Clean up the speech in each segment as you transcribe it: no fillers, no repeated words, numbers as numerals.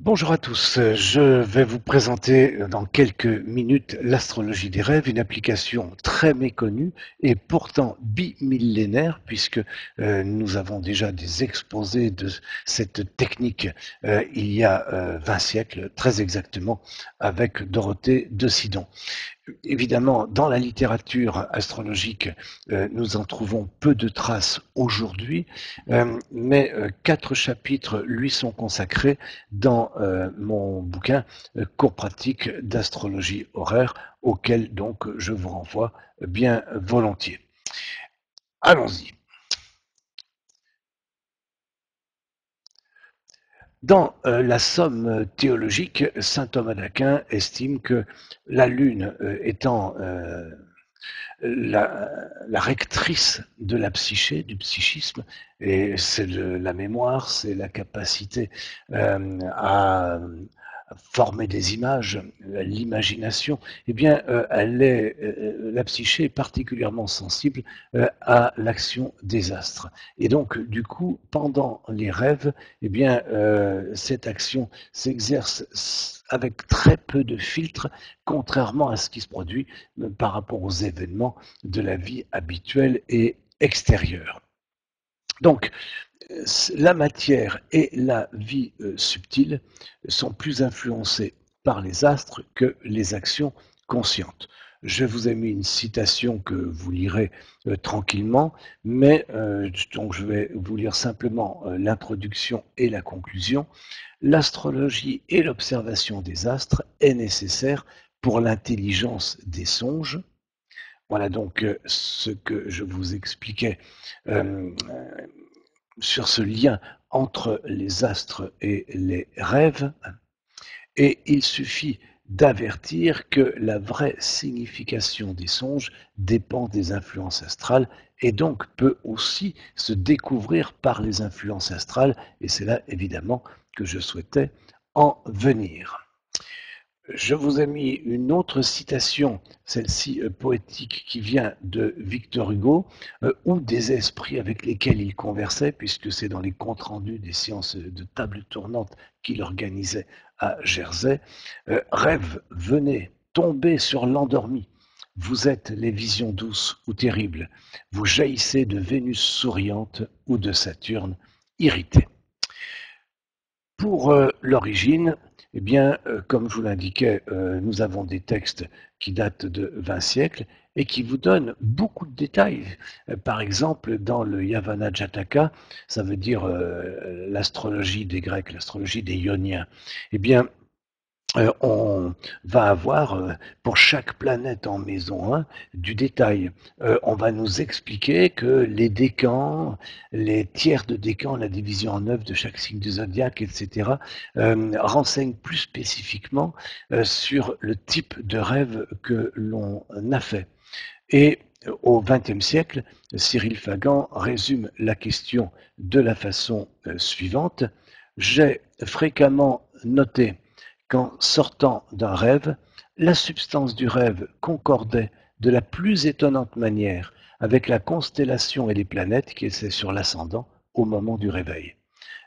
Bonjour à tous, je vais vous présenter dans quelques minutes l'astrologie des rêves, une application très méconnue et pourtant bimillénaire puisque nous avons déjà des exposés de cette technique il y a 20 siècles, très exactement, avec Dorothée de Sidon. Évidemment, dans la littérature astrologique, nous en trouvons peu de traces aujourd'hui, mais 4 chapitres lui sont consacrés dans mon bouquin Cours pratique d'astrologie horaire, auquel donc je vous renvoie bien volontiers. Allons-y. Dans la Somme théologique, saint Thomas d'Aquin estime que la Lune étant la rectrice de la psyché, du psychisme, et c'est la mémoire, c'est la capacité à former des images, l'imagination, eh bien, la psyché est particulièrement sensible à l'action des astres. Et donc, du coup, pendant les rêves, eh bien, cette action s'exerce avec très peu de filtres, contrairement à ce qui se produit par rapport aux événements de la vie habituelle et extérieure. Donc, la matière et la vie subtile sont plus influencées par les astres que les actions conscientes. Je vous ai mis une citation que vous lirez tranquillement, mais donc je vais vous lire simplement l'introduction et la conclusion. L'astrologie et l'observation des astres est nécessaire pour l'intelligence des songes. Voilà donc ce que je vous expliquais euh, sur ce lien entre les astres et les rêves. Et il suffit d'avertir que la vraie signification des songes dépend des influences astrales et donc peut aussi se découvrir par les influences astrales. Et c'est là évidemment que je souhaitais en venir. Je vous ai mis une autre citation, celle-ci poétique, qui vient de Victor Hugo, ou des esprits avec lesquels il conversait, puisque c'est dans les comptes rendus des séances de table tournante qu'il organisait à Jersey. Rêve, venez, tombez sur l'endormi. Vous êtes les visions douces ou terribles. Vous jaillissez de Vénus souriante ou de Saturne irritée. Pour l'origine, eh bien, comme je vous l'indiquais, nous avons des textes qui datent de 20 siècles et qui vous donnent beaucoup de détails. Par exemple, dans le Yavana Jataka, ça veut dire l'astrologie des Grecs, l'astrologie des Ioniens, eh bien, on va avoir pour chaque planète en maison 1 du détail. On va nous expliquer que les décans, les tiers de décans, la division en 9 de chaque signe du zodiaque, etc., renseignent plus spécifiquement sur le type de rêve que l'on a fait. Et au XXe siècle, Cyril Fagan résume la question de la façon suivante. J'ai fréquemment noté qu'en sortant d'un rêve, la substance du rêve concordait de la plus étonnante manière avec la constellation et les planètes qui étaient sur l'ascendant au moment du réveil.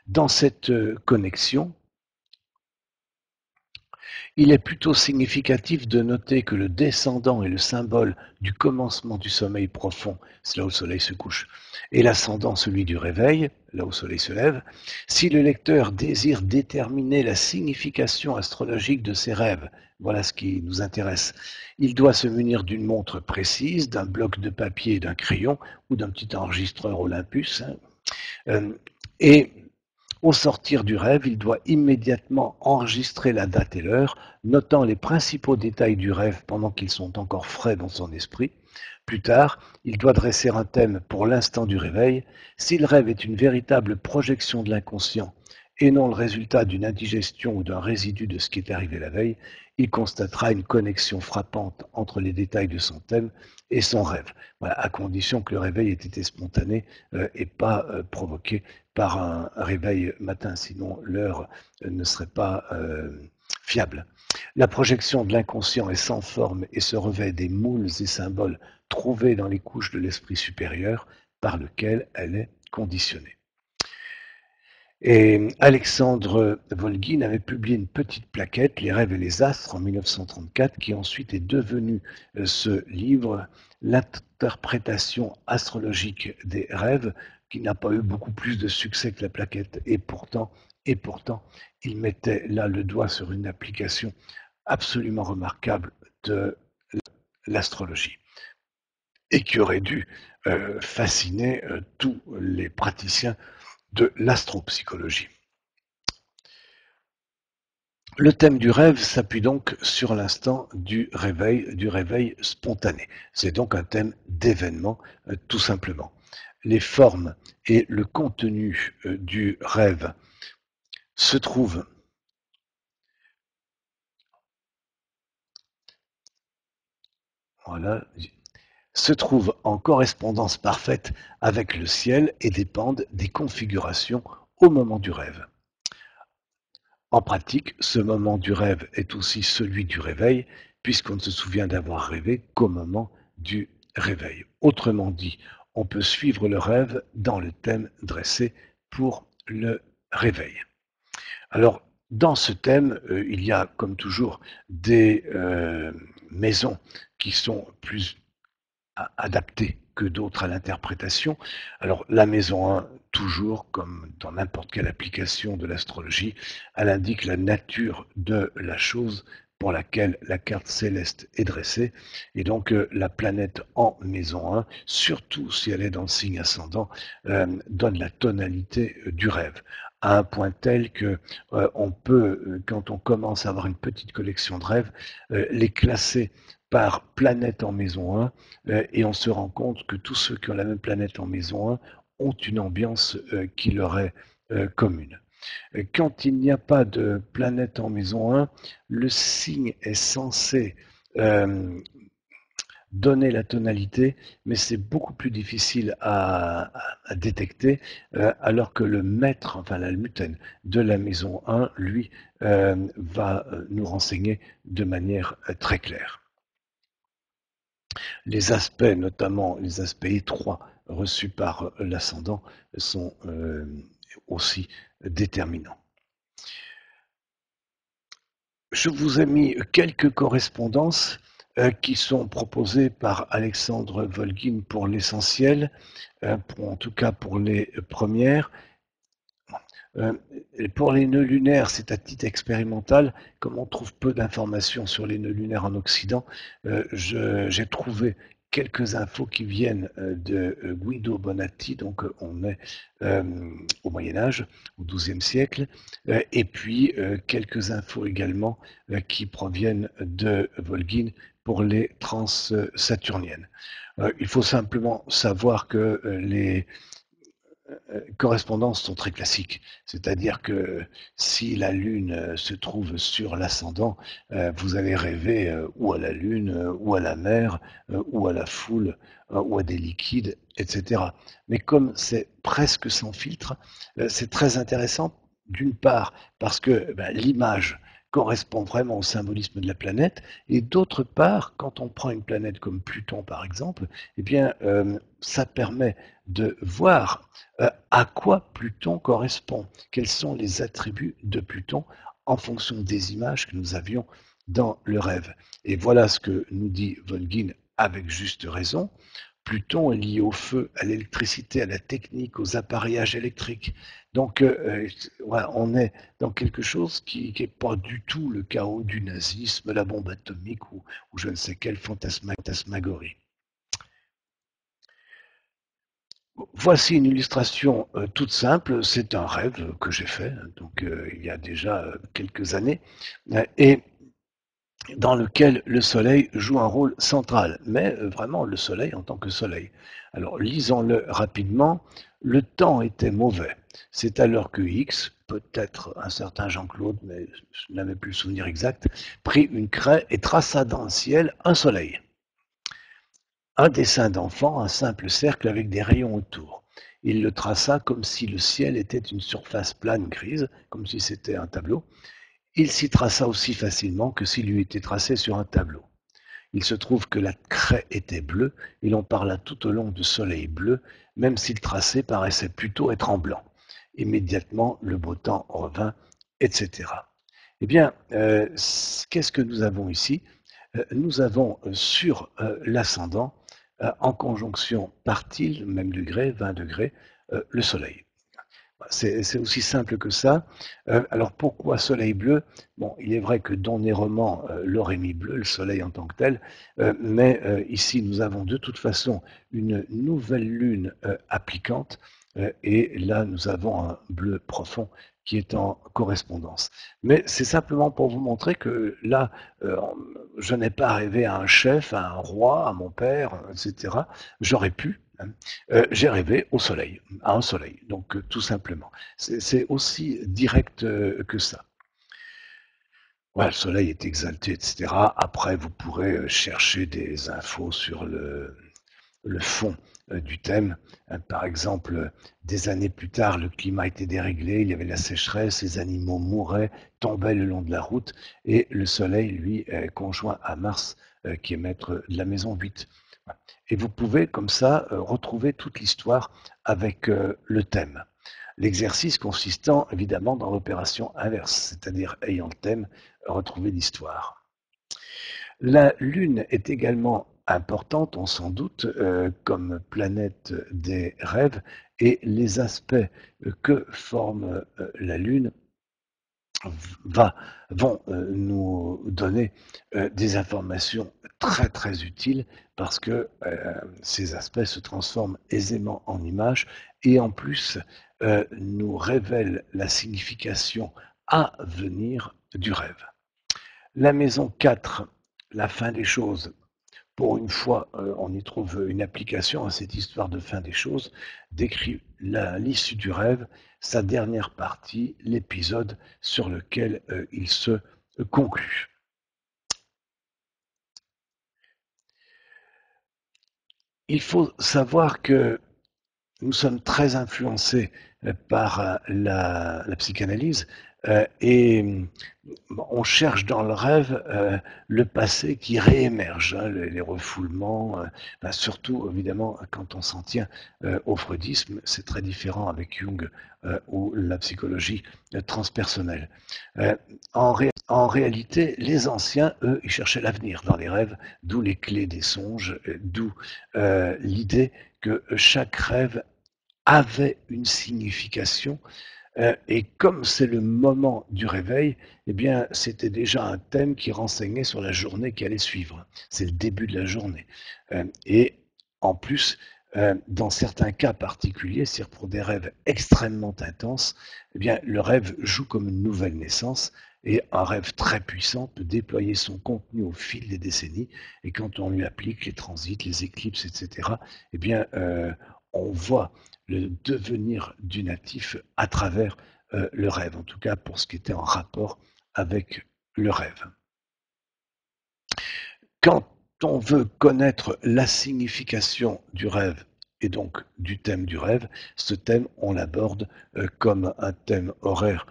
Dans cette connexion, il est plutôt significatif de noter que le descendant est le symbole du commencement du sommeil profond, c'est là où le soleil se couche, et l'ascendant celui du réveil, là où le soleil se lève. Si le lecteur désire déterminer la signification astrologique de ses rêves, voilà ce qui nous intéresse, il doit se munir d'une montre précise, d'un bloc de papier et d'un crayon, ou d'un petit enregistreur Olympus, et au sortir du rêve, il doit immédiatement enregistrer la date et l'heure, notant les principaux détails du rêve pendant qu'ils sont encore frais dans son esprit. Plus tard, il doit dresser un thème pour l'instant du réveil. Si le rêve est une véritable projection de l'inconscient et non le résultat d'une indigestion ou d'un résidu de ce qui est arrivé la veille, il constatera une connexion frappante entre les détails de son thème et son rêve. Voilà, à condition que le réveil ait été spontané et pas provoqué par un réveil matin, sinon l'heure ne serait pas fiable. La projection de l'inconscient est sans forme et se revêt des moules et symboles trouvés dans les couches de l'esprit supérieur par lequel elle est conditionnée. Et Alexandre Volgin avait publié une petite plaquette, Les rêves et les astres, en 1934, qui ensuite est devenu ce livre, L'interprétation astrologique des rêves, qui n'a pas eu beaucoup plus de succès que la plaquette. Et pourtant, il mettait là le doigt sur une application absolument remarquable de l'astrologie et qui aurait dû fasciner tous les praticiens de l'astropsychologie. Le thème du rêve s'appuie donc sur l'instant du réveil spontané. C'est donc un thème d'événement, tout simplement. Les formes et le contenu du rêve se trouvent, voilà, se trouvent en correspondance parfaite avec le ciel et dépendent des configurations au moment du rêve. En pratique, ce moment du rêve est aussi celui du réveil, puisqu'on ne se souvient d'avoir rêvé qu'au moment du réveil. Autrement dit, on peut suivre le rêve dans le thème dressé pour le réveil. Alors, dans ce thème, il y a, comme toujours, des maisons qui sont plus adaptées que d'autres à l'interprétation. Alors, la maison 1, toujours, comme dans n'importe quelle application de l'astrologie, elle indique la nature de la chose pour laquelle la carte céleste est dressée. Et donc, la planète en maison 1, surtout si elle est dans le signe ascendant, donne la tonalité du rêve à un point tel que on peut, quand on commence à avoir une petite collection de rêves, les classer par planète en maison 1, et on se rend compte que tous ceux qui ont la même planète en maison 1 ont une ambiance qui leur est commune. Quand il n'y a pas de planète en maison 1, le signe est censé euh, donner la tonalité, mais c'est beaucoup plus difficile à détecter, alors que le maître, enfin la mutaine de la maison 1, lui, va nous renseigner de manière très claire. Les aspects, notamment les aspects étroits reçus par l'ascendant, sont aussi déterminants. Je vous ai mis quelques correspondances qui sont proposées par Alexandre Volgin pour l'essentiel, en tout cas pour les premières. Euh, pour les nœuds lunaires, c'est à titre expérimental. Comme on trouve peu d'informations sur les nœuds lunaires en Occident, j'ai trouvé quelques infos qui viennent de Guido Bonatti, donc on est euh, au Moyen Âge, au XIIe siècle, et puis quelques infos également qui proviennent de Volgin pour les trans-saturniennes. Il faut simplement savoir que les correspondances sont très classiques. C'est-à-dire que si la Lune se trouve sur l'ascendant, vous allez rêver ou à la Lune, ou à la mer, ou à la foule, ou à des liquides, etc. Mais comme c'est presque sans filtre, c'est très intéressant, d'une part, parce que l'image correspond vraiment au symbolisme de la planète, et d'autre part, quand on prend une planète comme Pluton, par exemple, eh bien, ça permet de voir à quoi Pluton correspond, quels sont les attributs de Pluton en fonction des images que nous avions dans le rêve. Et voilà ce que nous dit Volgin avec juste raison. Pluton est lié au feu, à l'électricité, à la technique, aux appareillages électriques. Donc, voilà, on est dans quelque chose qui n'est pas du tout le chaos du nazisme, la bombe atomique ou je ne sais quelle fantasmagorie. Voici une illustration toute simple, c'est un rêve que j'ai fait, donc il y a déjà quelques années, et dans lequel le soleil joue un rôle central, mais vraiment le soleil en tant que soleil. Alors lisons-le rapidement. Le temps était mauvais. C'est alors que X, peut-être un certain Jean-Claude, mais je n'avais plus le souvenir exact, prit une craie et traça dans le ciel un soleil. Un dessin d'enfant, un simple cercle avec des rayons autour. Il le traça comme si le ciel était une surface plane grise, comme si c'était un tableau. Il s'y traça aussi facilement que s'il eût été tracé sur un tableau. Il se trouve que la craie était bleue, et l'on parla tout au long du soleil bleu, même si le tracé paraissait plutôt être en blanc. immédiatement le beau temps revint, etc. Eh bien, qu'est-ce que nous avons ici? Nous avons sur l'ascendant, en conjonction partile, même degré, 20 degrés, le Soleil. C'est aussi simple que ça. Alors pourquoi soleil bleu? Bon, il est vrai que Don Néroman l'aurait mis bleu, le soleil en tant que tel, mais ici nous avons de toute façon une nouvelle lune applicante, et là nous avons un bleu profond qui est en correspondance. Mais c'est simplement pour vous montrer que là, euh, je n'ai pas rêvé à un chef, à un roi, à mon père, etc. J'aurais pu, hein. J'ai rêvé au soleil, à un soleil, donc tout simplement. C'est aussi direct que ça. Ouais, le soleil est exalté, etc. Après, vous pourrez chercher des infos sur le fond du thème. Par exemple, des années plus tard, le climat était déréglé, il y avait la sécheresse, les animaux mouraient, tombaient le long de la route, et le soleil, lui, est conjoint à Mars, qui est maître de la maison 8. Et vous pouvez comme ça retrouver toute l'histoire avec le thème. L'exercice consistant évidemment dans l'opération inverse, c'est-à-dire ayant le thème, retrouver l'histoire. La Lune est également importante, on s'en doute, comme planète des rêves, et les aspects que forme la Lune va, vont nous donner des informations très très utiles parce que ces aspects se transforment aisément en images et en plus nous révèlent la signification à venir du rêve. La maison 4, la fin des choses. Pour une fois, on y trouve une application à cette histoire de fin des choses, décrit l'issue du rêve, sa dernière partie, l'épisode sur lequel il se conclut. Il faut savoir que nous sommes très influencés par la psychanalyse et on cherche dans le rêve le passé qui réémerge, hein, les refoulements, surtout évidemment quand on s'en tient au freudisme, c'est très différent avec Jung ou la psychologie transpersonnelle. Euh, en réalité, les anciens, eux, ils cherchaient l'avenir dans les rêves, d'où les clés des songes, d'où l'idée que chaque rêve avait une signification. Et comme c'est le moment du réveil, eh bien, c'était déjà un thème qui renseignait sur la journée qui allait suivre. C'est le début de la journée. Et en plus, dans certains cas particuliers, c'est-à-dire pour des rêves extrêmement intenses, eh bien, le rêve joue comme une nouvelle naissance. Et un rêve très puissant peut déployer son contenu au fil des décennies. Et quand on lui applique les transits, les éclipses, etc., eh bien, on voit le devenir du natif à travers le rêve, en tout cas pour ce qui était en rapport avec le rêve. Quand on veut connaître la signification du rêve et donc du thème du rêve, ce thème, on l'aborde comme un thème horaire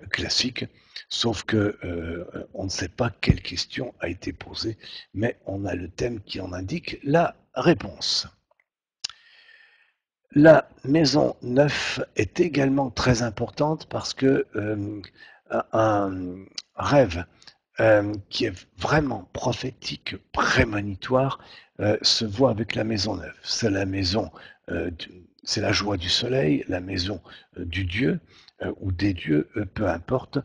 classique, sauf que on ne sait pas quelle question a été posée, mais on a le thème qui en indique la réponse. La maison 9 est également très importante parce que un rêve qui est vraiment prophétique, prémonitoire, se voit avec la maison 9. C'est la maison, c'est la joie du soleil, la maison du Dieu ou des dieux, peu importe,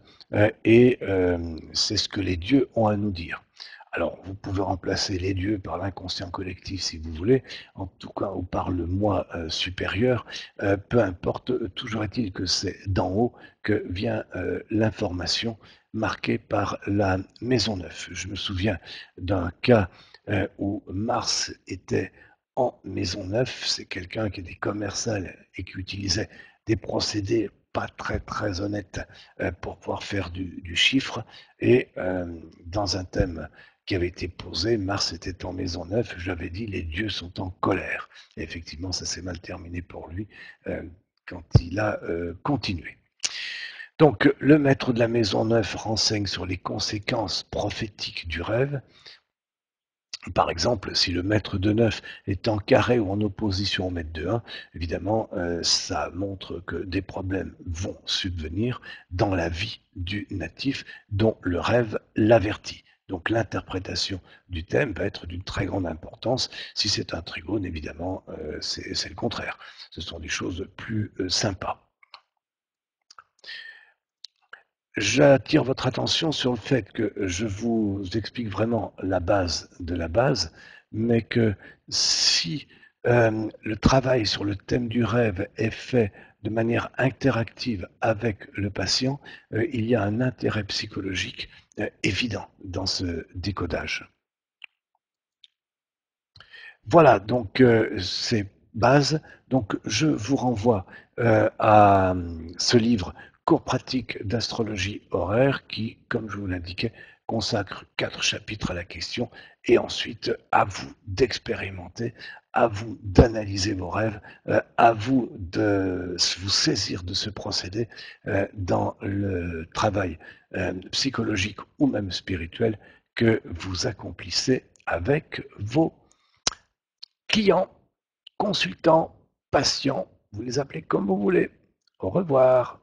et c'est ce que les dieux ont à nous dire. Alors, vous pouvez remplacer les dieux par l'inconscient collectif si vous voulez, en tout cas, ou par le moi supérieur, peu importe, toujours est-il que c'est d'en haut que vient l'information marquée par la maison 9. Je me souviens d'un cas où Mars était en maison 9, c'est quelqu'un qui était commercial et qui utilisait des procédés pas très très honnêtes pour pouvoir faire du chiffre, et dans un thème qui avait été posé, Mars était en maison 9, je lui avais dit les dieux sont en colère. Et effectivement, ça s'est mal terminé pour lui quand il a continué. Donc, le maître de la maison 9 renseigne sur les conséquences prophétiques du rêve. Par exemple, si le mètre de 9 est en carré ou en opposition au mètre de 1, évidemment, ça montre que des problèmes vont subvenir dans la vie du natif dont le rêve l'avertit. Donc l'interprétation du thème va être d'une très grande importance. Si c'est un trigone, évidemment, c'est le contraire. Ce sont des choses plus sympas. J'attire votre attention sur le fait que je vous explique vraiment la base de la base, mais que si le travail sur le thème du rêve est fait de manière interactive avec le patient, il y a un intérêt psychologique évident dans ce décodage. Voilà, donc ces bases. Donc je vous renvoie à ce livre Cours pratique d'astrologie horaire qui, comme je vous l'indiquais, consacre 4 chapitres à la question et ensuite à vous d'expérimenter, à vous d'analyser vos rêves, à vous de vous saisir de ce procédé dans le travail psychologique ou même spirituel que vous accomplissez avec vos clients, consultants, patients, vous les appelez comme vous voulez. Au revoir.